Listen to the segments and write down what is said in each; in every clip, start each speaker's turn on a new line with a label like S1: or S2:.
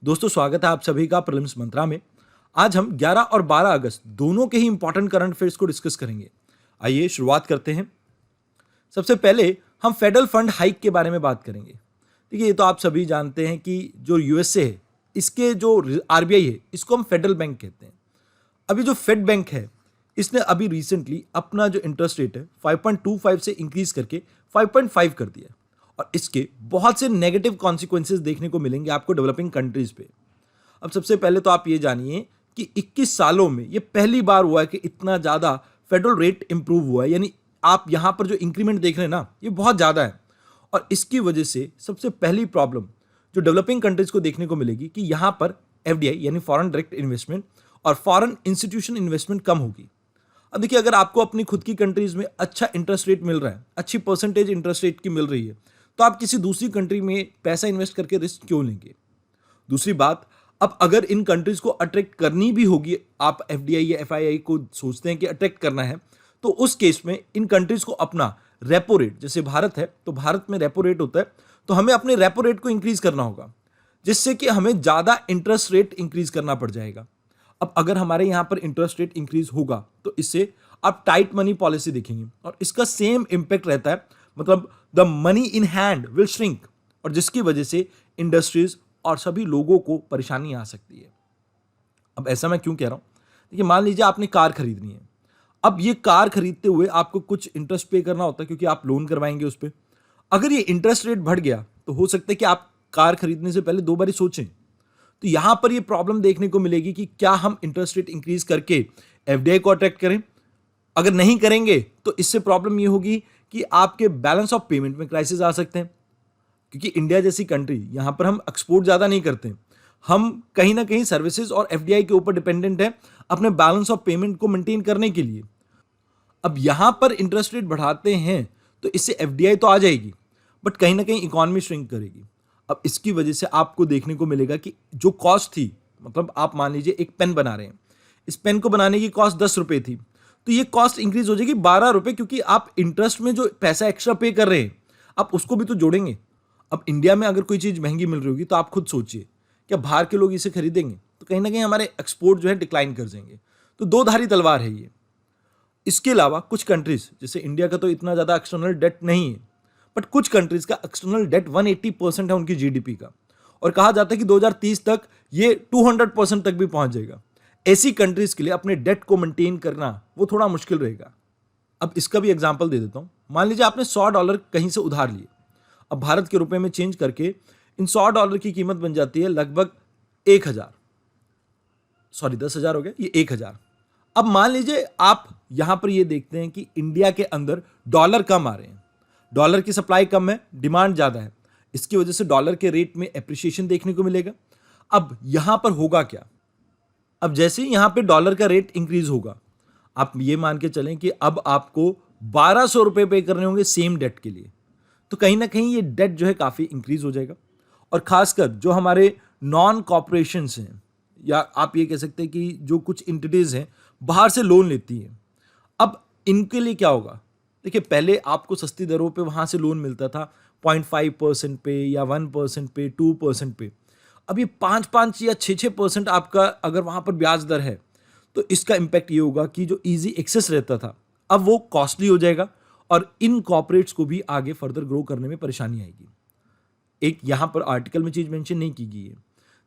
S1: दोस्तों, स्वागत है आप सभी का प्रीलिम्स मंत्रा में। आज हम 11 और 12 अगस्त दोनों के ही इंपॉर्टेंट करंट अफेयर्स को डिस्कस करेंगे। आइए शुरुआत करते हैं। सबसे पहले हम फेडरल फंड हाइक के बारे में बात करेंगे। देखिए, ये तो आप सभी जानते हैं कि जो यूएसए है, इसके जो आरबीआई है, इसको हम फेडरल बैंक कहते हैं। अभी जो फेड बैंक है, इसने अभी रिसेंटली अपना जो इंटरेस्ट रेट है 5.25 से इंक्रीज करके 5.5 कर दिया है। और इसके बहुत से नेगेटिव कॉन्सिक्वेंसेज देखने को मिलेंगे आपको डेवलपिंग कंट्रीज पे। अब सबसे पहले तो आप ये जानिए कि 21 सालों में ये पहली बार हुआ है कि इतना ज़्यादा फेडरल रेट इंप्रूव हुआ है। यानी आप यहाँ पर जो इंक्रीमेंट देख रहे हैं ना, ये बहुत ज़्यादा है। और इसकी वजह से सबसे पहली प्रॉब्लम जो डेवलपिंग कंट्रीज को देखने को मिलेगी कि यहाँ पर एफडीआई यानी फॉरेन डायरेक्ट इन्वेस्टमेंट और फॉरेन इंस्टीट्यूशन इन्वेस्टमेंट कम होगी। अब देखिए, अगर आपको अपनी खुद की कंट्रीज में अच्छा इंटरेस्ट रेट मिल रहा है, अच्छी परसेंटेज इंटरेस्ट रेट की मिल रही है, तो आप किसी दूसरी कंट्री में पैसा इन्वेस्ट करके रिस्क क्यों लेंगे। दूसरी बात, अब अगर इन कंट्रीज को अट्रैक्ट करनी भी होगी, आप एफडीआई या एफआईआई को सोचते हैं कि अट्रैक्ट करना है, तो उस केस में इन कंट्रीज को अपना रेपो रेट, जैसे भारत है तो भारत में रेपो रेट होता है, तो हमें अपने रेपो रेट को इंक्रीज करना होगा, जिससे कि हमें ज़्यादा इंटरेस्ट रेट इंक्रीज करना पड़ जाएगा। अब अगर हमारे यहाँ पर इंटरेस्ट रेट इंक्रीज होगा तो इससे आप टाइट मनी पॉलिसी देखेंगे और इसका सेम इंपैक्ट रहता है, मतलब the money in hand will shrink, और जिसकी वजह से इंडस्ट्रीज और सभी लोगों को परेशानी आ सकती है। अब ऐसा मैं क्यों कह रहा हूं? देखिए, मान लीजिए आपने कार खरीदनी है। अब ये कार खरीदते हुए आपको कुछ इंटरेस्ट पे करना होता है, क्योंकि आप लोन करवाएंगे उस पर। अगर ये इंटरेस्ट रेट बढ़ गया तो हो सकता है कि आप कार खरीदने से पहले दो बार सोचें। तो यहां पर ये प्रॉब्लम देखने को मिलेगी कि क्या हम इंटरेस्ट रेट इंक्रीज करके एफडीआई को अट्रैक्ट करें। अगर नहीं करेंगे तो इससे प्रॉब्लम ये होगी कि आपके बैलेंस ऑफ पेमेंट में क्राइसिस आ सकते हैं, क्योंकि इंडिया जैसी कंट्री, यहां पर हम एक्सपोर्ट ज्यादा नहीं करते, हम कहीं ना कहीं सर्विसेज और एफडीआई के ऊपर डिपेंडेंट है अपने बैलेंस ऑफ पेमेंट को मेंटेन करने के लिए। अब यहां पर इंटरेस्ट रेट बढ़ाते हैं तो इससे एफडीआई तो आ जाएगी, बट कहीं ना कहीं इकोनॉमी श्रिंक करेगी। अब इसकी वजह से आपको देखने को मिलेगा कि जो कॉस्ट थी, मतलब आप मान लीजिए एक पेन बना रहे हैं, इस पेन को बनाने की कॉस्ट 10 रुपए थी, तो ये कॉस्ट इंक्रीज हो जाएगी 12 रुपए, क्योंकि आप इंटरेस्ट में जो पैसा एक्स्ट्रा पे कर रहे हैं आप उसको भी तो जोड़ेंगे। अब इंडिया में अगर कोई चीज़ महंगी मिल रही होगी तो आप खुद सोचिए, क्या बाहर के लोग इसे खरीदेंगे? तो कहीं ना कहीं हमारे एक्सपोर्ट जो है डिक्लाइन कर जाएंगे। तो दो धारी तलवार है ये। इसके अलावा कुछ कंट्रीज, जैसे इंडिया का तो इतना ज़्यादा एक्सटर्नल डेट नहीं है, बट कुछ कंट्रीज का एक्सटर्नल डेट 180% है उनकी जीडीपी का, और कहा जाता है कि 2030 तक ये 200% तक भी पहुंच जाएगा। ऐसी कंट्रीज के लिए अपने डेट को मेंटेन करना वो थोड़ा मुश्किल रहेगा। अब इसका भी एग्जांपल दे देता हूं। मान लीजिए आपने $100 कहीं से उधार लिए, अब भारत के रुपए में चेंज करके इन $100 की कीमत बन जाती है लगभग 1000, सॉरी 10,000 हो गया, ये 1000। अब मान लीजिए आप यहां पर ये देखते हैं कि इंडिया के अंदर डॉलर कम आ रहे हैं, डॉलर की सप्लाई कम है, डिमांड ज्यादा है, इसकी वजह से डॉलर के रेट में एप्रिसिएशन देखने को मिलेगा। अब यहां पर होगा क्या? अब जैसे ही यहां पे डॉलर का रेट इंक्रीज होगा, आप ये मान के चलें कि अब आपको 1200 रुपए पे करने होंगे सेम डेट के लिए, तो कहीं ना कहीं ये डेट जो है काफी इंक्रीज हो जाएगा। और खासकर जो हमारे नॉन कॉर्पोरेशंस हैं, या आप ये कह सकते हैं कि जो कुछ इंटिटीज हैं बाहर से लोन लेती हैं, अब इनके लिए क्या होगा? देखिए, पहले आपको सस्ती दरों पे वहां से लोन मिलता था 0.5% पे या 1% पे, 2% पे। अब ये 5-5 या 6-6% आपका अगर वहां पर ब्याज दर है, तो इसका इंपैक्ट ये होगा कि जो इजी एक्सेस रहता था अब वो कॉस्टली हो जाएगा, और इन कॉर्पोरेट्स को भी आगे फर्दर ग्रो करने में परेशानी आएगी। एक यहां पर आर्टिकल में चीज मेंशन नहीं की गई है।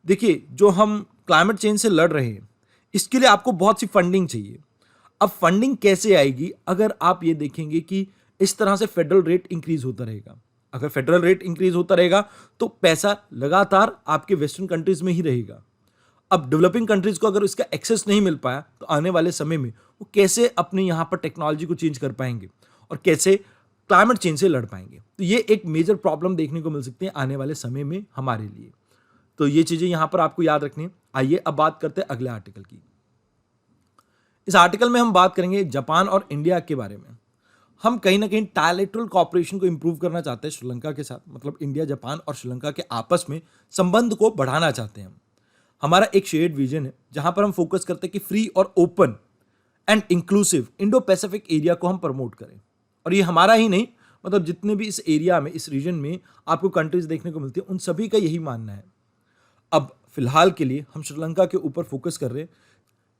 S1: देखिए, जो हम क्लाइमेट चेंज से लड़ रहे हैं, इसके लिए आपको बहुत सी फंडिंग चाहिए। अब फंडिंग कैसे आएगी? अगर आप ये देखेंगे कि इस तरह से फेडरल रेट इंक्रीज होता रहेगा, अगर फेडरल रेट इंक्रीज होता रहेगा तो पैसा लगातार आपके वेस्टर्न कंट्रीज में ही रहेगा। अब डेवलपिंग कंट्रीज को अगर इसका एक्सेस नहीं मिल पाया तो आने वाले समय में वो कैसे अपने यहां पर टेक्नोलॉजी को चेंज कर पाएंगे और कैसे क्लाइमेट चेंज से लड़ पाएंगे? तो ये एक मेजर प्रॉब्लम देखने को मिल सकती है आने वाले समय में हमारे लिए। तो ये चीजें यहां पर आपको याद रखनी है। आइए अब बात करते हैं अगले आर्टिकल की। इस आर्टिकल में हम बात करेंगे जापान और इंडिया के बारे में। हम कहीं ना कहीं ट्रायलैटरल कॉर्पोरेशन को इंप्रूव करना चाहते हैं श्रीलंका के साथ, मतलब इंडिया, जापान और श्रीलंका के आपस में संबंध को बढ़ाना चाहते हैं। हमारा एक शेयर्ड विजन है जहां पर हम फोकस करते हैं कि फ्री और open and inclusive Indo Pacific area को हम प्रमोट करें। और ये हमारा ही नहीं, मतलब जितने भी इस एरिया में, इस रीजन में आपको कंट्रीज देखने को मिलती है, उन सभी का यही मानना है। अब फिलहाल के लिए हम श्रीलंका के ऊपर फोकस कर रहे हैं,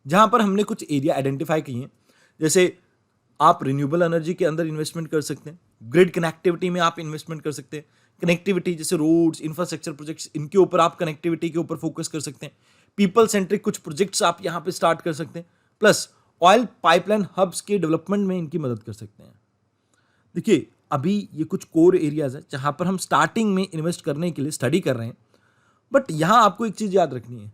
S1: जहां पर हमने कुछ एरिया आइडेंटिफाई किए हैं। जैसे आप रिन्यूएबल एनर्जी के अंदर इन्वेस्टमेंट कर सकते हैं, ग्रिड कनेक्टिविटी में आप इन्वेस्टमेंट कर सकते हैं, कनेक्टिविटी जैसे रोड्स, इंफ्रास्ट्रक्चर प्रोजेक्ट्स, इनके ऊपर आप कनेक्टिविटी के ऊपर फोकस कर सकते हैं। पीपल सेंट्रिक कुछ प्रोजेक्ट्स आप यहाँ पे स्टार्ट कर सकते हैं, प्लस ऑयल पाइपलाइन हब्स के डेवलपमेंट में इनकी मदद कर सकते हैं। देखिए, अभी ये कुछ कोर एरियाज है जहां पर हम स्टार्टिंग में इन्वेस्ट करने के लिए स्टडी कर रहे हैं। बट यहां आपको एक चीज याद रखनी है,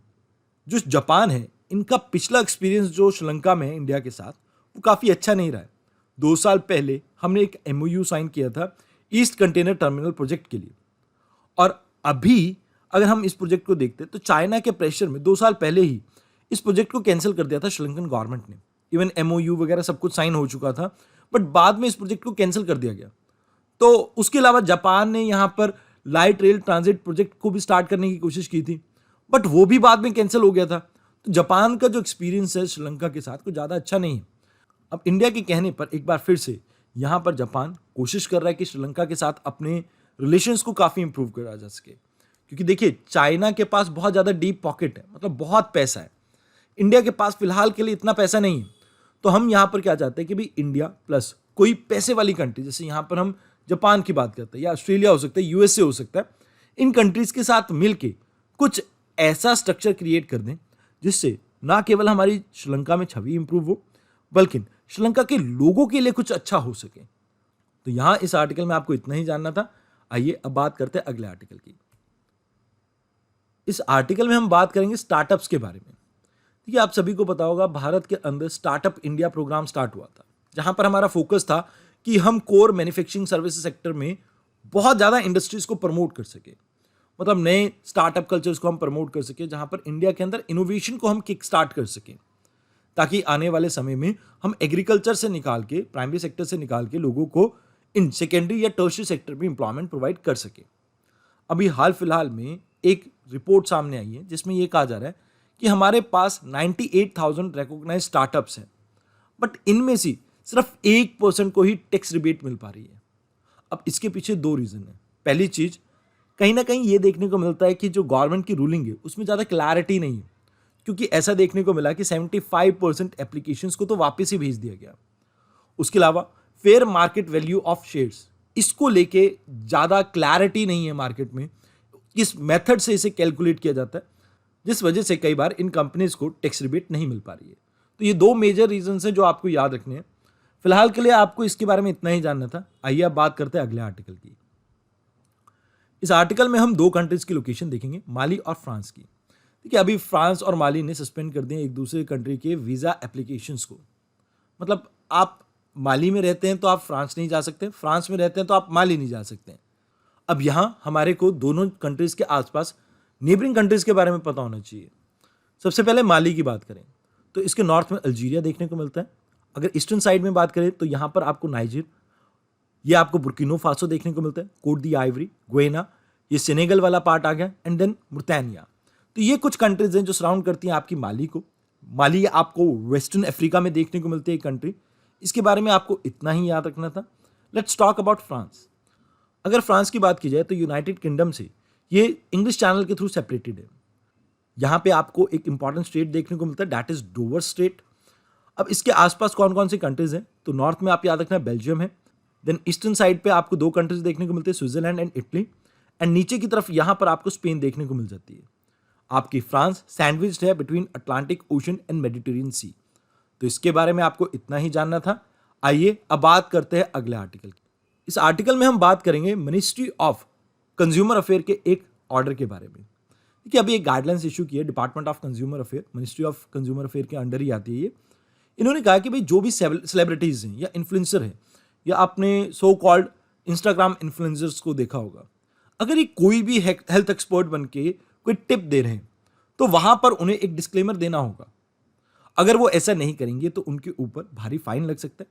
S1: जो जापान है, इनका पिछला एक्सपीरियंस जो श्रीलंका में है इंडिया के साथ, वो काफ़ी अच्छा नहीं रहा है। 2 साल पहले हमने एक MOU साइन किया था ईस्ट कंटेनर टर्मिनल प्रोजेक्ट के लिए, और अभी अगर हम इस प्रोजेक्ट को देखते हैं तो चाइना के प्रेशर में 2 साल पहले ही इस प्रोजेक्ट को कैंसिल कर दिया था श्रीलंकन गवर्नमेंट ने। इवन MOU वगैरह सब कुछ साइन हो चुका था, बट बाद में इस प्रोजेक्ट को कैंसिल कर दिया गया। तो उसके अलावा जापान ने यहाँ पर लाइट रेल ट्रांजिट प्रोजेक्ट को भी स्टार्ट करने की कोशिश की थी, बट वो भी बाद में कैंसिल हो गया था। तो जापान का जो एक्सपीरियंस है श्रीलंका के साथ कुछ ज़्यादा अच्छा नहीं है। अब इंडिया के कहने पर एक बार फिर से यहाँ पर जापान कोशिश कर रहा है कि श्रीलंका के साथ अपने रिलेशंस को काफ़ी इंप्रूव करा जा सके, क्योंकि देखिए चाइना के पास बहुत ज़्यादा डीप पॉकेट है, मतलब बहुत पैसा है। इंडिया के पास फिलहाल के लिए इतना पैसा नहीं है। तो हम यहाँ पर क्या चाहते हैं कि भाई इंडिया प्लस कोई पैसे वाली कंट्री, जैसे यहाँ पर हम जापान की बात करते हैं, या ऑस्ट्रेलिया हो सकता है, USA हो सकता है, इन कंट्रीज के साथ मिलके कुछ ऐसा स्ट्रक्चर क्रिएट कर दें जिससे ना केवल हमारी श्रीलंका में छवि इंप्रूव हो, बल्कि श्रीलंका के लोगों के लिए कुछ अच्छा हो सके। तो यहाँ इस आर्टिकल में आपको इतना ही जानना था। आइए अब बात करते हैं अगले आर्टिकल की। इस आर्टिकल में हम बात करेंगे स्टार्टअप्स के बारे में। देखिए, आप सभी को पता होगा भारत के अंदर स्टार्टअप इंडिया प्रोग्राम स्टार्ट हुआ था, जहां पर हमारा फोकस था कि हम कोर मैन्युफैक्चरिंग सर्विसेज सेक्टर में बहुत ज़्यादा इंडस्ट्रीज को प्रमोट कर सके, मतलब नए स्टार्टअप कल्चर्स को हम प्रमोट कर सके, जहां पर इंडिया के अंदर इनोवेशन को हम किक स्टार्ट कर सकें, ताकि आने वाले समय में हम एग्रीकल्चर से निकाल के, प्राइमरी सेक्टर से निकाल के लोगों को इन सेकेंडरी या टर्शियरी सेक्टर में एम्प्लॉयमेंट प्रोवाइड कर सके। अभी हाल फिलहाल में एक रिपोर्ट सामने आई है जिसमें यह कहा जा रहा है कि हमारे पास 98,000 रिकॉग्नाइज्ड स्टार्टअप्स हैं, बट इनमें से सिर्फ 1% को ही टैक्स रिबेट मिल पा रही है। अब इसके पीछे 2 रीज़न है। पहली चीज़, कहीं ना कहीं ये देखने को मिलता है कि जो गवर्नमेंट की रूलिंग है उसमें ज़्यादा क्लैरिटी नहीं है, क्योंकि ऐसा देखने को मिला कि 75% एप्लीकेशंस को तो वापस ही भेज दिया गया। उसके अलावा fair market value of shares, इसको लेके ज़्यादा क्लैरिटी नहीं है मार्केट में, किस मेथड से इसे कैलकुलेट किया जाता है, जिस वजह से कई बार इन कंपनीज को टैक्स रिबेट नहीं मिल पा रही है। तो ये 2 मेजर रीजंस हैं जो आपको याद रखने हैं। फिलहाल के लिए आपको इसके बारे में इतना ही जानना था। आइए अब बात करते हैं अगले आर्टिकल की। इस आर्टिकल में हम 2 कंट्रीज की लोकेशन देखेंगे, माली और फ्रांस की। देखिए, अभी फ्रांस और माली ने सस्पेंड कर दिए एक दूसरे कंट्री के वीज़ा एप्लीकेशंस को। मतलब आप माली में रहते हैं तो आप फ्रांस नहीं जा सकते, फ्रांस में रहते हैं तो आप माली नहीं जा सकते। अब यहाँ हमारे को दोनों कंट्रीज़ के आसपास नेबरिंग कंट्रीज़ के बारे में पता होना चाहिए। सबसे पहले माली की बात करें तो इसके नॉर्थ में अल्जीरिया देखने को मिलता है। अगर ईस्टर्न साइड में बात करें तो यहाँ पर आपको नाइजर, ये आपको बुर्किनो फासो देखने को मिलता है, कोट दी आइवरी, गुएना, ये सेनेगल वाला पार्ट आ गया, एंड देन मुर्तानिया। तो ये कुछ कंट्रीज हैं जो सराउंड करती हैं आपकी माली को। माली आपको वेस्टर्न अफ्रीका में देखने को मिलती है एक कंट्री। इसके बारे में आपको इतना ही याद रखना था। Let's talk about France. अगर फ्रांस की बात की जाए तो यूनाइटेड किंगडम से ये इंग्लिश चैनल के थ्रू सेपरेटेड है। यहाँ पे आपको एक इंपॉर्टेंट स्टेट देखने को मिलता है, दैट इज डोवर स्टेट। अब इसके आसपास कौन कौन सी कंट्रीज हैं, तो नॉर्थ में आप याद रखना बेल्जियम है, देन ईस्टर्न साइड पे आपको 2 कंट्रीज देखने को मिलते हैं, स्विट्जरलैंड एंड इटली, एंड नीचे की तरफ यहाँ पर आपको स्पेन देखने को मिल जाती है। आपकी फ्रांस सैंडविच्ड है between Atlantic ocean and Mediterranean sea. तो इसके बारे में आपको इतना ही जानना था। आइए अब बात करते हैं अगले आर्टिकल की। इस आर्टिकल में हम बात करेंगे मिनिस्ट्री ऑफ कंज्यूमर अफेयर के एक ऑर्डर के बारे में। देखिए, अभी एक गाइडलाइंस इशू की है department of consumer affair, ministry of consumer affair के अंडर ही आती है ये। इन्होंने कहा कि भाई जो भी सेलिब्रिटीज़ हैं या इन्फ्लुएंसर हैं, या आपने सो कॉल्ड इंस्टाग्राम इन्फ्लुएंसर्स को देखा होगा, अगर ये कोई भी हेल्थ एक्सपर्ट बन के कोई टिप दे रहे हैं तो वहाँ पर उन्हें एक डिस्क्लेमर देना होगा। अगर वो ऐसा नहीं करेंगे तो उनके ऊपर भारी फाइन लग सकता है।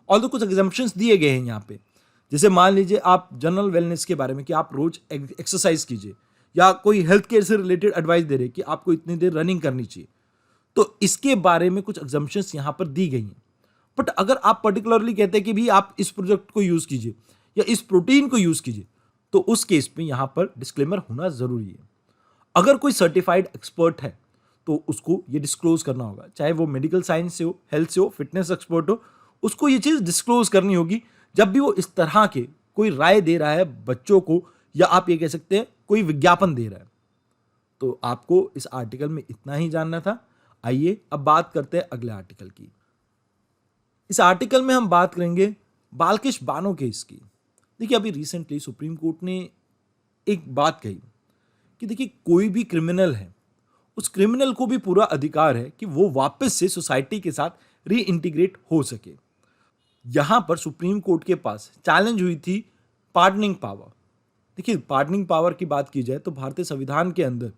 S1: और तो कुछ एग्जम्पशंस दिए गए हैं यहाँ पे, जैसे मान लीजिए आप जनरल वेलनेस के बारे में कि आप रोज एक्सरसाइज कीजिए, या कोई हेल्थ केयर से रिलेटेड एडवाइस दे रहे कि आपको इतनी देर रनिंग करनी चाहिए, तो इसके बारे में कुछ एग्जम्पशंस यहाँ पर दी गई हैं। बट अगर आप पर्टिकुलरली कहते हैं कि भी आप इस प्रोडक्ट को यूज़ कीजिए या इस प्रोटीन को यूज़ कीजिए, तो उस केस में यहाँ पर डिस्क्लेमर होना ज़रूरी है। अगर कोई सर्टिफाइड एक्सपर्ट है तो उसको ये डिस्क्लोज करना होगा, चाहे वो मेडिकल साइंस से हो, हेल्थ से हो, फिटनेस एक्सपर्ट हो, उसको ये चीज़ डिस्क्लोज करनी होगी जब भी वो इस तरह के कोई राय दे रहा है बच्चों को, या आप ये कह सकते हैं कोई विज्ञापन दे रहा है। तो आपको इस आर्टिकल में इतना ही जानना था। आइए अब बात करते हैं अगले आर्टिकल की। इस आर्टिकल में हम बात करेंगे बाल्किश बानो केस की। देखिए, अभी रिसेंटली सुप्रीम कोर्ट ने एक बात कही कि देखिए, कोई भी क्रिमिनल है, उस क्रिमिनल को भी पूरा अधिकार है कि वो वापस से सोसाइटी के साथ री इंटीग्रेट हो सके। यहां पर सुप्रीम कोर्ट के पास चैलेंज हुई थी पार्डनिंग पावर। देखिए, पार्डनिंग पावर की बात की जाए तो भारतीय संविधान के अंदर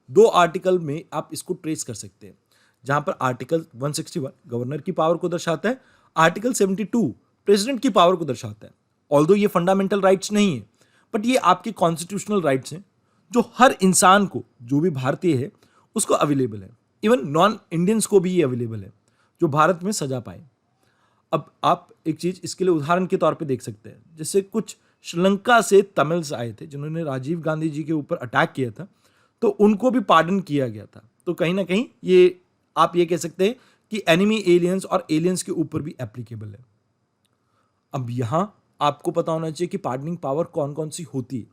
S1: 2 आर्टिकल में आप इसको ट्रेस कर सकते हैं, जहां पर आर्टिकल 161 गवर्नर की पावर को दर्शाता है, आर्टिकल 72 प्रेसिडेंट की पावर को दर्शाता है। ऑल्दो ये फंडामेंटल राइट्स नहीं है, बट ये आपके कॉन्स्टिट्यूशनल राइट्स हैं जो हर इंसान को, जो भी भारतीय है, उसको अवेलेबल है। इवन नॉन इंडियंस को भी ये अवेलेबल है जो भारत में सजा पाए। अब आप एक चीज इसके लिए उदाहरण के तौर पे देख सकते हैं, जैसे कुछ श्रीलंका से तमिल्स आए थे जिन्होंने राजीव गांधी जी के ऊपर अटैक किया था, तो उनको भी पार्डन किया गया था। तो कहीं ना कहीं ये आप ये कह सकते हैं कि एनिमी एलियंस और एलियंस के ऊपर भी एप्लीकेबल है। अब यहां आपको पता होना चाहिए कि पार्डनिंग पावर कौन कौन सी होती है।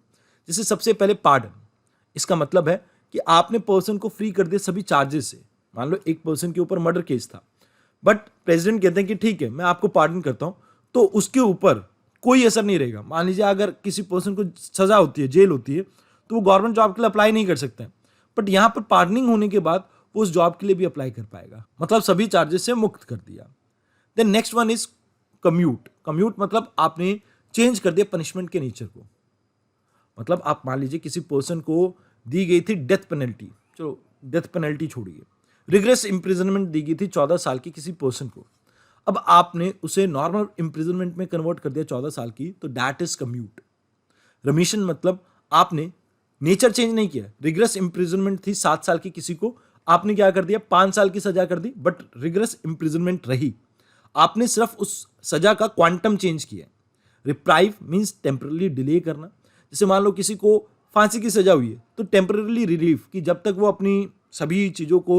S1: जैसे सबसे पहले पार्डन, इसका मतलब है कि आपने पर्सन को फ्री कर दिया सभी चार्जेस से। मान लो एक पर्सन के ऊपर मर्डर केस था, बट प्रेसिडेंट कहते हैं कि ठीक है, मैं आपको पार्डन करता हूं, तो उसके ऊपर कोई असर नहीं रहेगा। मान लीजिए अगर किसी पर्सन को सजा होती है, जेल होती है, तो वो गवर्नमेंट जॉब के लिए अप्लाई नहीं कर सकता है, बट यहां पर पार्डनिंग होने के बाद वो उस जॉब के लिए भी अप्लाई कर पाएगा, मतलब सभी चार्जेस से मुक्त कर दिया। Then next one is commute. Commute मतलब आपने चेंज कर दिया पनिशमेंट के नेचर को। मतलब आप मान लीजिए किसी पर्सन को दी गई थी डेथ पेनल्टी, चलो डेथ पेनल्टी छोड़िए, रिग्रेस इंप्रिजनमेंट दी गई थी 14 साल की किसी पर्सन को, अब आपने उसे नॉर्मल इंप्रिजनमेंट में कन्वर्ट कर दिया 14 साल की, तो दैट इज कम्यूट। रमीशन मतलब आपने नेचर चेंज नहीं किया। रिग्रेस इंप्रिजनमेंट थी 7 साल की किसी को, आपने क्या कर दिया, 5 साल की सजा कर दी, बट रिग्रेस इंप्रिजनमेंट रही, आपने सिर्फ उस सजा का क्वांटम चेंज किया। रिप्राइव मीन्स टेम्परली डिले करना। जैसे मान लो किसी को फांसी की सजा हुई है, तो टेम्पररी रिलीफ कि जब तक वो अपनी सभी चीज़ों को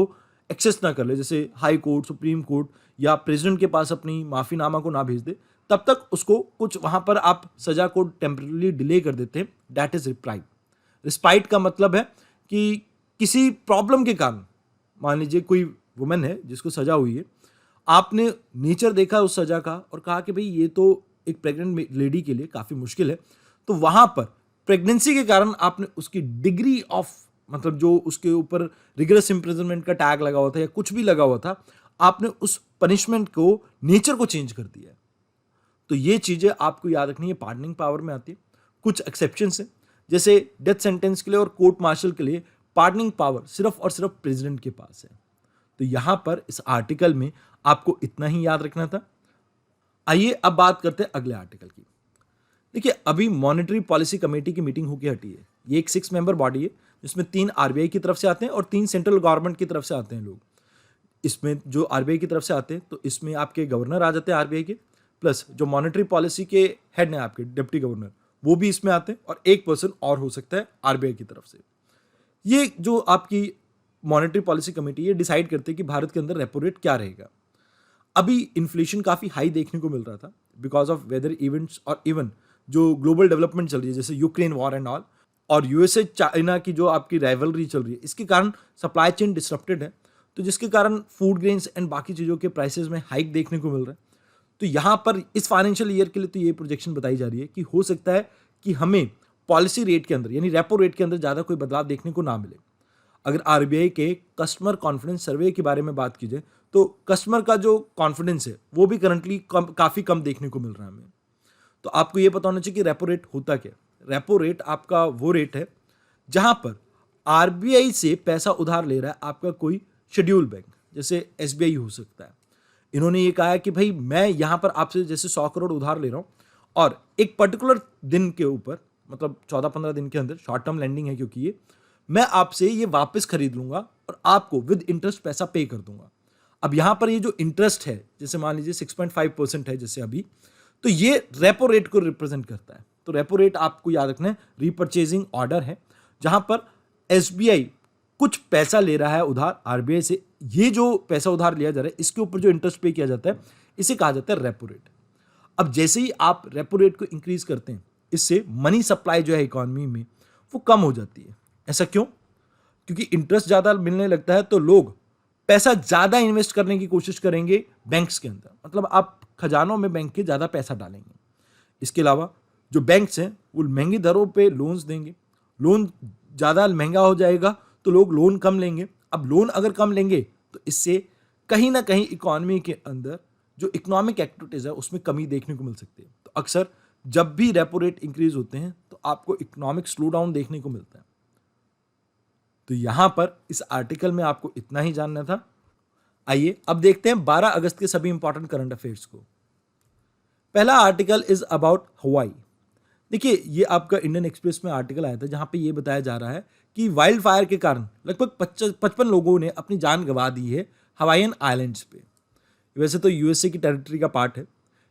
S1: एक्सेस ना कर ले, जैसे हाई कोर्ट, सुप्रीम कोर्ट या प्रेसिडेंट के पास अपनी माफीनामा को ना भेज दे, तब तक उसको कुछ वहां पर आप सजा को टेम्परली डिले कर देते हैं, दैट इज रिप्राइव। रिस्पाइट का मतलब है कि किसी प्रॉब्लम के कारण, मान लीजिए कोई वुमेन है जिसको सजा हुई है, आपने नेचर देखा उस सजा का और कहा कि भाई ये तो एक प्रेग्नेंट लेडी के लिए काफ़ी मुश्किल है, तो वहां पर प्रेगनेंसी के कारण आपने उसकी डिग्री ऑफ, मतलब जो उसके ऊपर रिगरस इंप्रिजनमेंट का टैग लगा हुआ था या कुछ भी लगा हुआ था, आपने उस पनिशमेंट को, नेचर को चेंज कर दिया है। तो ये चीज़ें आपको याद रखनी है, पार्डनिंग पावर में आती है। कुछ एक्सेप्शंस हैं, जैसे डेथ सेंटेंस के लिए और कोर्ट मार्शल के लिए पार्डनिंग पावर सिर्फ और सिर्फ प्रेसिडेंट के पास है। तो यहां पर इस आर्टिकल में आपको इतना ही याद रखना था। आइए अब बात करते हैं अगले आर्टिकल की। देखिए, अभी मॉनेटरी पॉलिसी कमेटी की मीटिंग होकर हटी है। ये एक 6 मेंबर बॉडी है जिसमें 3 आरबीआई की तरफ से आते हैं और 3 सेंट्रल गवर्नमेंट की तरफ से आते हैं लोग। इसमें जो आरबीआई की तरफ से आते हैं, तो इसमें आपके गवर्नर आ जाते हैं आरबीआई के, प्लस जो मॉनेटरी पॉलिसी के हेड हैं आपके डिप्टी गवर्नर, वो भी इसमें आते हैं, और एक पर्सन और हो सकता है आरबीआई की तरफ से। ये जो आपकी मॉनेटरी पॉलिसी कमेटी ये डिसाइड करते हैं कि भारत के अंदर रेपो रेट क्या रहेगा। अभी इन्फ्लेशन काफ़ी हाई देखने को मिल रहा था बिकॉज ऑफ वेदर इवेंट्स, और इवन जो ग्लोबल डेवलपमेंट चल रही है जैसे यूक्रेन वॉर एंड ऑल, और यूएसए चाइना की जो आपकी राइवलरी चल रही है, इसके कारण सप्लाई चेन डिसरप्टेड है, तो जिसके कारण फूड ग्रेन्स एंड बाकी चीज़ों के प्राइसेस में हाइक देखने को मिल रहा है। तो यहाँ पर इस फाइनेंशियल ईयर के लिए तो ये प्रोजेक्शन बताई जा रही है कि हो सकता है कि हमें पॉलिसी रेट के अंदर, यानी रेपो रेट के अंदर ज़्यादा कोई बदलाव देखने को ना मिले। अगर आरबीआई के कस्टमर कॉन्फिडेंस सर्वे के बारे में बात की जाए, तो कस्टमर का जो कॉन्फिडेंस है वो भी करंटली काफ़ी कम देखने को मिल रहा है हमें। तो आपको ये पता होना चाहिए कि रेपो रेट होता क्या। रेपो रेट आपका वो रेट है जहां पर आरबीआई से पैसा उधार ले रहा है आपका कोई शेड्यूल बैंक, जैसे एसबीआई हो सकता है। इन्होंने ये कहा है कि भाई मैं यहां पर आपसे जैसे 100 करोड़ उधार ले रहा हूं, और एक पर्टिकुलर दिन के ऊपर, मतलब 14-15 दिन के अंदर, शॉर्ट टर्म लैंडिंग है क्योंकि ये, मैं आपसे ये वापस खरीद लूंगा और आपको विद इंटरेस्ट पैसा पे कर दूंगा। अब यहां पर ये जो इंटरेस्ट है, जैसे मान लीजिए 6.5% है जैसे अभी, तो ये रेपो रेट को रिप्रेजेंट करता है। तो रेपो रेट आपको याद रखना है, रीपर्चेजिंग ऑर्डर है, जहां पर एसबीआई कुछ पैसा ले रहा है उधार आरबीआई से, ये जो पैसा उधार लिया जा रहा है इसके ऊपर जो इंटरेस्ट पे किया जाता है इसे कहा जाता है रेपो रेट। अब जैसे ही आप रेपो रेट को इंक्रीज करते हैं, इससे मनी सप्लाई जो है इकोनॉमी में वो कम हो जाती है। ऐसा क्यों? क्योंकि इंटरेस्ट ज़्यादा मिलने लगता है तो लोग पैसा ज़्यादा इन्वेस्ट करने की कोशिश करेंगे बैंक्स के अंदर, मतलब आप खजानों में बैंक के ज़्यादा पैसा डालेंगे। इसके अलावा जो बैंक्स हैं वो महंगी दरों पे लोन्स देंगे, लोन ज़्यादा महंगा हो जाएगा तो लोग लोन कम लेंगे। अब लोन अगर कम लेंगे तो इससे कहीं ना कहीं इकोनॉमी के अंदर जो इकोनॉमिक एक्टिविटीज़ है उसमें कमी देखने को मिल सकती है। तो अक्सर जब भी रेपो रेट इंक्रीज होते हैं तो आपको इकोनॉमिक स्लो डाउन देखने को मिलता है। तो यहां पर इस आर्टिकल में आपको इतना ही जानना था। आइए अब देखते हैं 12 अगस्त के सभी इंपॉर्टेंट करंट अफेयर्स को। पहला आर्टिकल इज अबाउट हवाई। देखिए, ये आपका इंडियन एक्सप्रेस में आर्टिकल आया था जहां पे ये बताया जा रहा है कि वाइल्ड फायर के कारण लगभग 55 लोगों ने अपनी जान गंवा दी है हवाईयन आइलैंड्स पे। वैसे तो यूएसए की टेरिटरी का पार्ट है,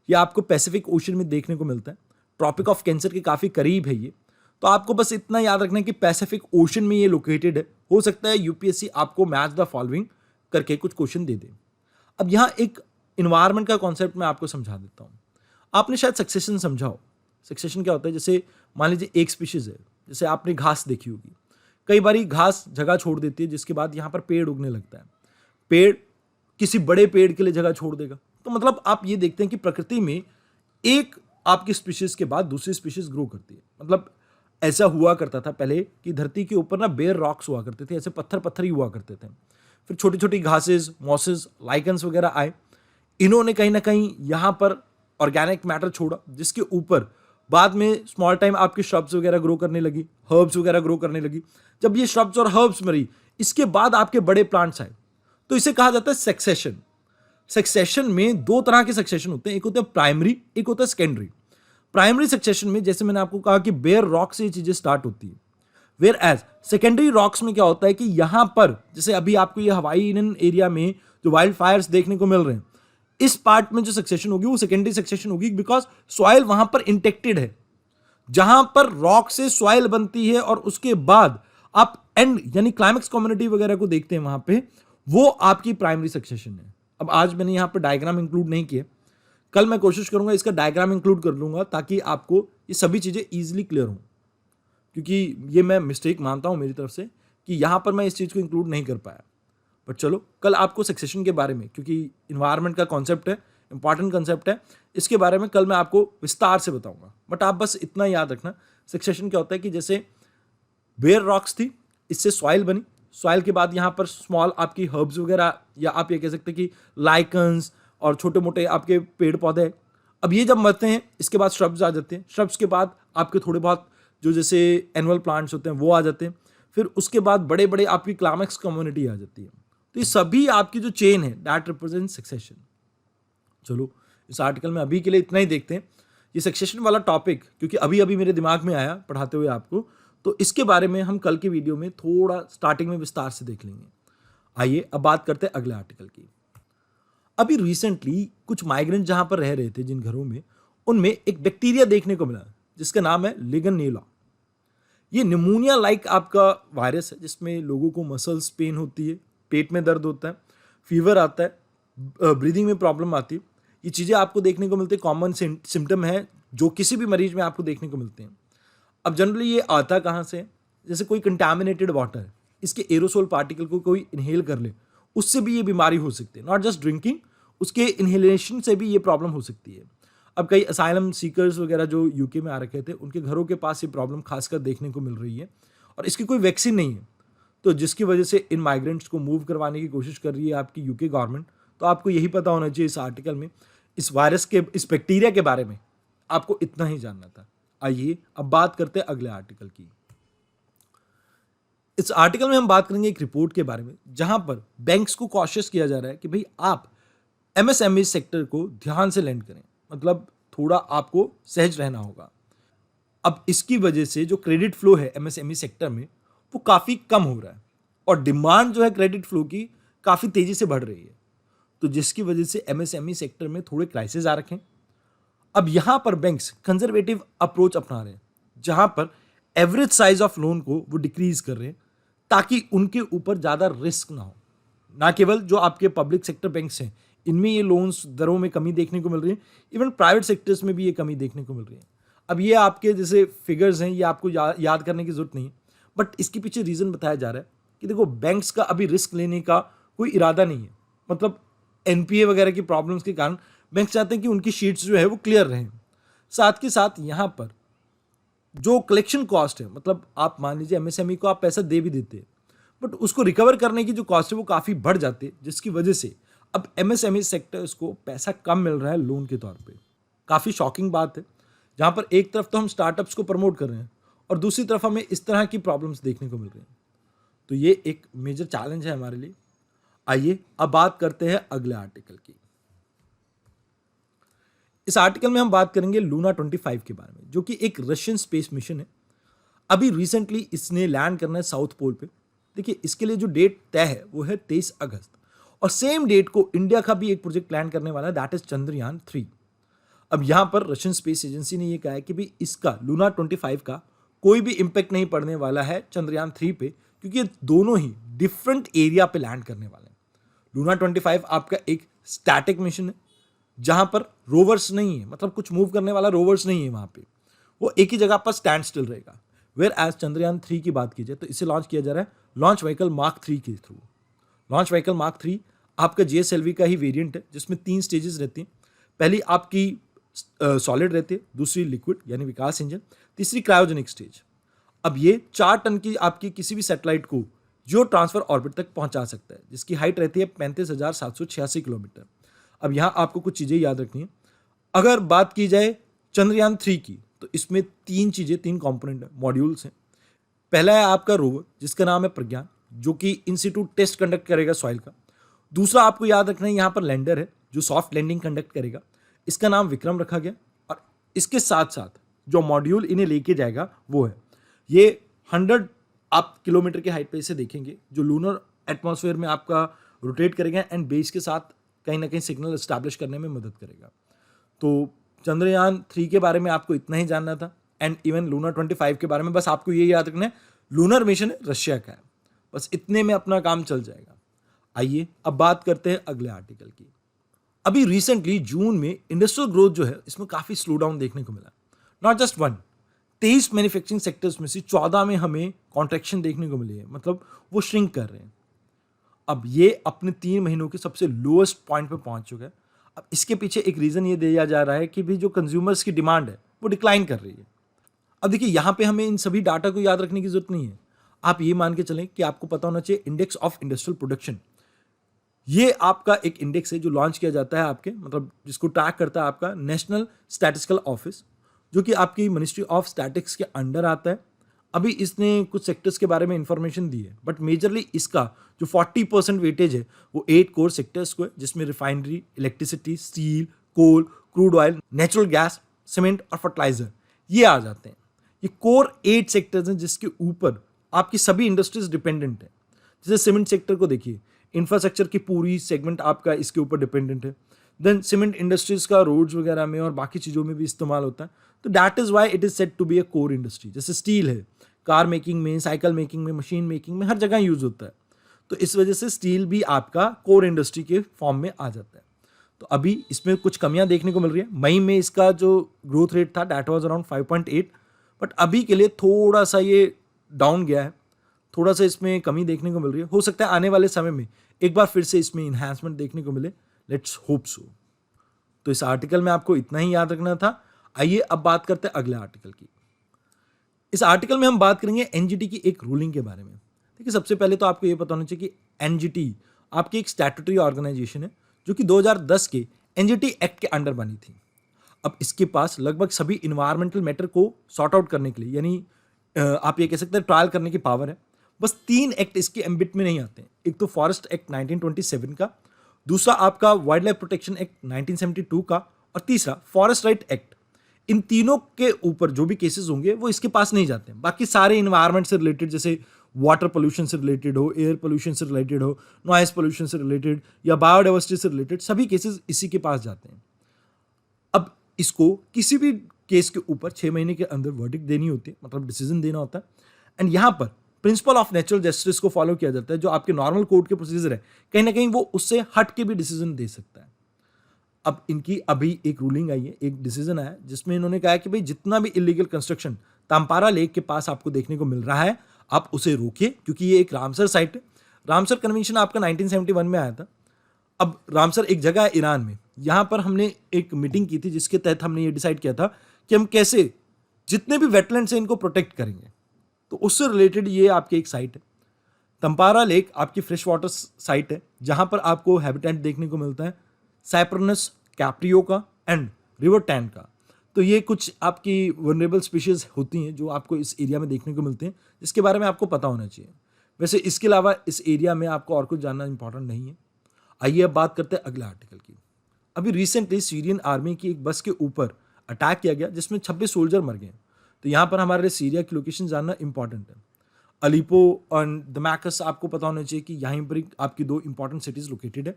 S1: ये आपको पैसिफिक ओशन में देखने को मिलता है, ट्रॉपिक ऑफ कैंसर के काफ़ी करीब है ये। तो आपको बस इतना याद रखना है कि पैसिफिक ओशन में ये लोकेटेड है। हो सकता है यूपीएससी आपको मैच द फॉलोइंग करके कुछ क्वेश्चन दे दे। अब यहाँ एक इन्वायरमेंट का कॉन्सेप्ट मैं आपको समझा देता हूँ। आपने शायद सक्सेशन समझा हो। सक्सेशन क्या होता है? जैसे मान लीजिए एक स्पीशीज है, जैसे आपने घास देखी होगी, कई बारी घास जगह छोड़ देती है जिसके बाद यहाँ पर पेड़ उगने लगता है। पेड़ किसी बड़े पेड़ के लिए जगह छोड़ देगा। तो मतलब आप ये देखते हैं कि प्रकृति में एक आपकी स्पीशीज के बाद दूसरी स्पीशीज ग्रो करती है। मतलब ऐसा हुआ करता था पहले कि धरती के ऊपर ना बेयर रॉक्स हुआ करते थे, ऐसे पत्थर पत्थर ही हुआ करते थे। फिर छोटी छोटी घासेस, मॉसेस, लाइकन्स वगैरह आए। इन्होंने कहीं ना कहीं यहाँ पर ऑर्गेनिक मैटर छोड़ा जिसके ऊपर बाद में स्मॉल टाइम आपके श्रब्स वगैरह ग्रो करने लगी, हर्ब्स वगैरह ग्रो करने लगी। जब ये श्रब्स और हर्ब्स मरी, इसके बाद आपके बड़े प्लांट्स आए। तो इसे कहा जाता है सक्सेशन। सक्सेशन में दो तरह के सक्सेशन होते हैं, एक होता है प्राइमरी, एक होता है सेकेंडरी। प्राइमरी सक्सेशन में जैसे मैंने आपको कहा कि बेयर रॉक से ये चीजें स्टार्ट होती है। वेयर एज सेकेंडरी रॉक्स में क्या होता है कि यहां पर जैसे अभी आपको ये हवाईयन एरिया में जो वाइल्ड फायर्स देखने को मिल रहे हैं, इस पार्ट में जो सक्सेशन होगी वो सेकेंडरी सक्सेशन होगी, बिकॉज सॉइल वहां पर इंटेक्टेड है। जहां पर रॉक से सॉइल बनती है और उसके बाद आप एंड यानी क्लाइमेक्स कम्युनिटी वगैरह को देखते हैं वहां पे, वो आपकी प्राइमरी सक्सेशन है। अब आज मैंने यहां पर डायग्राम इंक्लूड नहीं किए, कल मैं कोशिश करूंगा इसका डायग्राम इंक्लूड कर लूंगा ताकि आपको ये सभी चीजें इजीली क्लियर हों। क्योंकि ये मैं मिस्टेक मानता हूं मेरी तरफ से कि यहां पर मैं इस चीज को इंक्लूड नहीं कर पाया। बट चलो, कल आपको सक्सेशन के बारे में, क्योंकि इन्वायरमेंट का कॉन्सेप्ट है, इंपॉर्टेंट कॉन्सेप्ट है, इसके बारे में कल मैं आपको विस्तार से बताऊंगा। बट आप बस इतना याद रखना, सक्सेशन क्या होता है कि जैसे बेयर रॉक्स थी, इससे सॉइल बनी, सॉइल के बाद यहाँ पर स्मॉल आपकी हर्ब्स वगैरह, या आप ये कह सकते हैं कि लाइकन्स और छोटे मोटे आपके पेड़ पौधे। अब ये जब मरते हैं इसके बाद श्रब्स आ जाते हैं, श्रब्स के बाद आपके थोड़े बहुत जो जैसे एनुअल प्लांट्स होते हैं वो आ जाते हैं, फिर उसके बाद बड़े बड़े आपकी क्लाइमेक्स कम्युनिटी आ जाती है। तो ये सभी आपकी जो चेन है दैट रिप्रेजेंट सक्सेशन। चलो, इस आर्टिकल में अभी के लिए इतना ही देखते हैं। ये सक्सेशन वाला टॉपिक क्योंकि अभी अभी मेरे दिमाग में आया पढ़ाते हुए आपको, तो इसके बारे में हम कल के वीडियो में थोड़ा स्टार्टिंग में विस्तार से देख लेंगे। आइए अब बात करते हैं अगले आर्टिकल की। अभी रिसेंटली कुछ माइग्रेंट जहां पर रह रहे थे जिन घरों में, उनमें एक बैक्टीरिया देखने को मिला जिसका नाम है लिगननेला। ये निमोनिया लाइक आपका वायरस है जिसमें लोगों को मसल्स पेन होती है, पेट में दर्द होता है, फीवर आता है, ब्रीदिंग में प्रॉब्लम आती है। ये चीज़ें आपको देखने को मिलती है, कॉमन सिम्टम है जो किसी भी मरीज में आपको देखने को मिलते हैं। अब जनरली ये आता कहाँ से? जैसे कोई कंटामिनेटेड वाटर है, इसके एरोसोल पार्टिकल को कोई इनहेल कर ले, उससे भी ये बीमारी हो सकती है। नॉट जस्ट ड्रिंकिंग, उसके इनहेलेशन से भी ये प्रॉब्लम हो सकती है। अब कई असाइलम सीकर्स वगैरह जो यूके में आ रखे थे, उनके घरों के पास ये प्रॉब्लम खासकर देखने को मिल रही है और इसकी कोई वैक्सीन नहीं है। तो जिसकी वजह से इन माइग्रेंट्स को मूव करवाने की कोशिश कर रही है आपकी यूके गवर्नमेंट। तो आपको यही पता होना चाहिए इस आर्टिकल में, इस वायरस के, इस बैक्टीरिया के बारे में आपको इतना ही जानना था। आइए अब बात करते हैं अगले आर्टिकल की। इस आर्टिकल में हम बात करेंगे एक रिपोर्ट के बारे में जहां पर बैंक्स को कॉशियस किया जा रहा है कि भाई आप एमएसएमई सेक्टर को ध्यान से लेंड करें, मतलब थोड़ा आपको सहज रहना होगा। अब इसकी वजह से जो क्रेडिट फ्लो है एमएसएमई सेक्टर में वो काफ़ी कम हो रहा है और डिमांड जो है क्रेडिट फ्लो की काफ़ी तेज़ी से बढ़ रही है। तो जिसकी वजह से एमएसएमई सेक्टर में थोड़े क्राइसिस आ रखे हैं। अब यहाँ पर बैंक्स कंजर्वेटिव अप्रोच अपना रहे हैं जहाँ पर एवरेज साइज ऑफ लोन को वो डिक्रीज कर रहे हैं ताकि उनके ऊपर ज़्यादा रिस्क ना हो। ना केवल जो आपके पब्लिक सेक्टर बैंक्स हैं, इनमें ये लोन्स दरों में कमी देखने को मिल रही है, इवन प्राइवेट सेक्टर्स में भी ये कमी देखने को मिल रही है। अब ये आपके जैसे फिगर्स हैं, ये आपको याद करने की ज़रूरत नहीं है, बट इसके पीछे रीज़न बताया जा रहा है कि देखो, बैंक्स का अभी रिस्क लेने का कोई इरादा नहीं है। मतलब एनपीए वगैरह की प्रॉब्लम्स के कारण बैंक चाहते हैं कि उनकी शीट्स जो है वो क्लियर रहें। साथ के साथ यहाँ पर जो कलेक्शन कॉस्ट है, मतलब आप मान लीजिए एमएसएमई को आप पैसा दे भी देते हैं, बट उसको रिकवर करने की जो कॉस्ट है वो काफ़ी बढ़ जाती है, जिसकी वजह से अब एमएसएमई सेक्टर्स को पैसा कम मिल रहा है लोन के तौर पे। काफ़ी शॉकिंग बात है, जहाँ पर एक तरफ तो हम स्टार्टअप्स को प्रमोट कर रहे हैं और दूसरी तरफ हमें इस तरह की प्रॉब्लम्स देखने को मिल रही हैं। तो ये एक मेजर चैलेंज है हमारे लिए। आइए अब बात करते हैं अगले आर्टिकल की। इस आर्टिकल में हम बात करेंगे लूना 25 के बारे में, जो कि एक रशियन स्पेस मिशन है। अभी रिसेंटली इसने लैंड करना है साउथ पोल पे। देखिए, इसके लिए जो डेट तय है वो है 23 अगस्त, और सेम डेट को इंडिया का भी एक प्रोजेक्ट प्लान करने वाला है, दैट इज चंद्रयान 3। अब यहां पर रशियन स्पेस एजेंसी ने ये कहा है कि भी इसका लूना 25 का कोई भी इंपैक्ट नहीं पड़ने वाला है चंद्रयान 3 पे, क्योंकि ये दोनों ही डिफरेंट एरिया पे लैंड करने वाले हैं। लूना 25 आपका एक स्टैटिक मिशन है, जहां पर रोवर्स नहीं है, मतलब कुछ मूव करने वाला रोवर्स नहीं है वहां पे, वो एक ही जगह पर स्टैंड स्टिल रहेगा। वेयर एज चंद्रयान 3 की बात की जाए तो इसे लॉन्च किया जा रहा है लॉन्च व्हीकल मार्क 3 के थ्रू। लॉन्च व्हीकल मार्क 3 आपका जीएसएलवी का ही वेरिएंट है, जिसमें 3 स्टेजेस रहती हैं। पहली आपकी सॉलिड रहती है, दूसरी लिक्विड यानी विकास इंजन, तीसरी क्रायोजेनिक स्टेज। अब ये 4 टन की आपकी किसी भी सैटेलाइट को जियो ट्रांसफर ऑर्बिट तक पहुंचा सकता है, जिसकी हाइट रहती है 35,786 किलोमीटर। अब यहाँ आपको कुछ चीज़ें याद रखनी है। अगर बात की जाए चंद्रयान 3 की, तो इसमें 3 कंपोनेंट मॉड्यूल्स हैं। पहला है आपका रोवर, जिसका नाम है प्रज्ञान, जो कि इन सिटू टेस्ट कंडक्ट करेगा सॉइल का। दूसरा आपको याद रखना है, यहाँ पर लैंडर है जो सॉफ्ट लैंडिंग कंडक्ट करेगा, इसका नाम विक्रम रखा गया। और इसके साथ साथ जो मॉड्यूल इन्हें लेके जाएगा वो है ये 100 आप किलोमीटर की हाइट पे इसे देखेंगे, जो लूनर एटमॉस्फेयर में आपका रोटेट करेगा एंड बेस के साथ कहीं ना कहीं सिग्नल एस्टैब्लिश करने में मदद करेगा। तो चंद्रयान 3 के बारे में आपको इतना ही जानना था, एंड इवन लूनर 25 के बारे में बस आपको ये याद रखना है, लूनर मिशन रशिया का है। बस इतने में अपना काम चल जाएगा। आइए अब बात करते हैं अगले आर्टिकल की। अभी रिसेंटली जून में इंडस्ट्रियल ग्रोथ जो है इसमें काफ़ी स्लो डाउन देखने को मिला। Not just one, 23 manufacturing sectors में से 14 में हमें कॉन्ट्रैक्शन देखने को मिली है, मतलब वो श्रिंक कर रहे हैं। अब ये अपने 3 महीनों के सबसे लोएस्ट पॉइंट पे पहुंच चुका है। अब इसके पीछे एक रीज़न ये दिया जा रहा है कि भी जो कंज्यूमर्स की डिमांड है वो डिक्लाइन कर रही है। अब देखिए, यहाँ पे हमें इन सभी डाटा को याद रखने की जरूरत नहीं है। आप ये मान के चलें कि आपको पता होना चाहिए इंडेक्स ऑफ इंडस्ट्रियल प्रोडक्शन। ये आपका एक इंडेक्स है जो लॉन्च किया जाता है आपके, मतलब जिसको ट्रैक करता है आपका नेशनल स्टैटिस्टिकल ऑफिस, जो कि आपकी मिनिस्ट्री ऑफ स्टैटिक्स के अंडर आता है। अभी इसने कुछ सेक्टर्स के बारे में इंफॉर्मेशन दी है, बट मेजरली इसका जो 40% वेटेज है वो 8 कोर सेक्टर्स को है, जिसमें refinery, electricity, steel, coal, crude oil, natural gas, cement और फर्टिलाइजर ये आ जाते हैं। ये कोर 8 सेक्टर्स हैं जिसके ऊपर आपकी सभी इंडस्ट्रीज डिपेंडेंट है। जैसे सीमेंट सेक्टर को देखिए, इंफ्रास्ट्रक्चर की पूरी सेगमेंट आपका इसके ऊपर डिपेंडेंट है। देन सीमेंट इंडस्ट्रीज का रोड्स वगैरह में और बाकी चीज़ों में भी इस्तेमाल होता है। तो that is why it is said to be a core industry. जैसे स्टील है, कार मेकिंग में, साइकिल मेकिंग में, मशीन मेकिंग में, हर जगह यूज होता है। तो इस वजह से स्टील भी आपका कोर इंडस्ट्री के फॉर्म में आ जाता है। तो अभी इसमें कुछ कमियां देखने को मिल रही है। मई में इसका जो ग्रोथ रेट था दैट वाज अराउंड 5.8, बट अभी के लिए थोड़ा सा ये डाउन गया है, थोड़ा सा इसमें कमी देखने को मिल रही है। हो सकता है आने वाले समय में एक बार फिर से इसमें इन्हांसमेंट देखने को मिले, लेट्स होप सो। तो इस आर्टिकल में आपको इतना ही याद रखना था। आइए अब बात करते हैं अगले आर्टिकल की। इस आर्टिकल में हम बात करेंगे एनजीटी की एक रूलिंग के बारे में। देखिए, सबसे पहले तो आपको ये पता होना चाहिए कि एनजीटी आपकी एक स्टैट्यूटरी ऑर्गेनाइजेशन है, जो कि 2010 के एनजीटी एक्ट के अंडर बनी थी। अब इसके पास लगभग सभी इन्वायरमेंटल मैटर को सॉर्ट आउट करने के लिए, यानी आप ये कह सकते हैं ट्रायल करने की पावर है। बस 3 एक्ट इसके एम्बिट में नहीं आते हैं। एक तो फॉरेस्ट एक्ट 1927 का, दूसरा आपका वाइल्ड लाइफ प्रोटेक्शन एक्ट 1972 का, और तीसरा फॉरेस्ट राइट एक्ट। इन तीनों के ऊपर जो भी केसेस होंगे वो इसके पास नहीं जाते हैं। बाकी सारे इन्वायरमेंट से रिलेटेड, जैसे वाटर पोल्यूशन से रिलेटेड हो, एयर पोल्यूशन से रिलेटेड हो, नॉइस पोल्यूशन से रिलेटेड या बायोडाइवर्सिटी से रिलेटेड, सभी केसेस इसी के पास जाते हैं। अब इसको किसी भी केस के ऊपर 6 महीने के अंदर वर्डिक्ट देनी होती है, मतलब डिसीजन देना होता है। एंड यहाँ पर प्रिंसिपल ऑफ नेचुरल जस्टिस को फॉलो किया जाता है, जो आपके नॉर्मल कोर्ट के प्रोसीजर है, कहीं ना कहीं वो उससे हट के भी डिसीजन दे सकता है। अब इनकी अभी एक रूलिंग आई है, एक डिसीजन आया जिसमें इन्होंने कहा है कि भाई जितना भी इलीगल कंस्ट्रक्शन तांपारा लेक के पास आपको देखने को मिल रहा है, आप उसे रोकिए, क्योंकि ये एक रामसर साइट है। रामसर कन्वेंशन आपका 1971 में आया था। अब रामसर एक जगह है ईरान में, यहाँ पर हमने एक मीटिंग की थी जिसके तहत हमने ये डिसाइड किया था कि हम कैसे जितने भी वेटलैंड्स हैं इनको प्रोटेक्ट करेंगे। तो उससे रिलेटेड ये आपकी एक साइट है। तंपारा लेक आपकी फ्रेश वाटर साइट है, जहाँ पर आपको हैबिटेट देखने को मिलता है साइप्रनस कैप्रियो का एंड रिवर टैन का। तो ये कुछ आपकी वनरेबल स्पीशीज होती हैं जो आपको इस एरिया में देखने को मिलते हैं, जिसके बारे में आपको पता होना चाहिए। वैसे इसके अलावा इस एरिया में आपको और कुछ जानना इंपॉर्टेंट नहीं है। आइए अब बात करते हैं अगले आर्टिकल की। अभी रिसेंटली सीरियन आर्मी की एक बस के ऊपर अटैक किया गया जिसमें 26 सोल्जर मर गए। तो यहाँ पर हमारे लिए सीरिया की लोकेशन जानना इंपॉर्टेंट है। अलीपो और दमाकस आपको पता होना चाहिए कि यहाँ पर आपकी दो इंपॉर्टेंट सिटीज लोकेटेड है।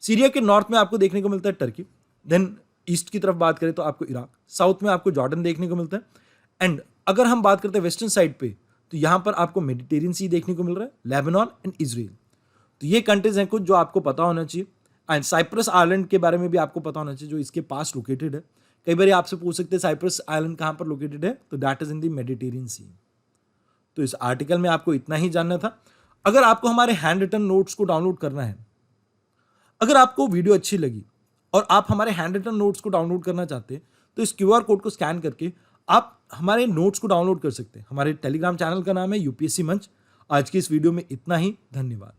S1: सीरिया के नॉर्थ में आपको देखने को मिलता है टर्की, देन ईस्ट की तरफ बात करें तो आपको इराक, साउथ में आपको जॉर्डन देखने को मिलता है, एंड अगर हम बात करते हैं वेस्टर्न साइड पे तो यहाँ पर आपको मेडिटेरियन सी देखने को मिल रहा है, लेबनान एंड इजराइल। तो ये कंट्रीज हैं कुछ जो आपको पता होना चाहिए। एंड साइप्रस आइलैंड के बारे में भी आपको पता होना चाहिए जो इसके पास लोकेटेड है। कई बार आपसे पूछ सकते हैं साइप्रस आइलैंड कहाँ पर लोकेटेड है, तो that is in the Mediterranean sea. तो इस आर्टिकल में आपको इतना ही जानना था। अगर आपको हमारे हैंड रिटन नोट्स को डाउनलोड करना है, अगर आपको वीडियो अच्छी लगी और आप हमारे हैंड रिटन नोट्स को डाउनलोड करना चाहते हैं तो इस क्यूआर कोड को स्कैन करके आप हमारे नोट्स को डाउनलोड कर सकते हैं। हमारे टेलीग्राम चैनल का नाम है यूपीएससी मंच। आज की इस वीडियो में इतना ही, धन्यवाद।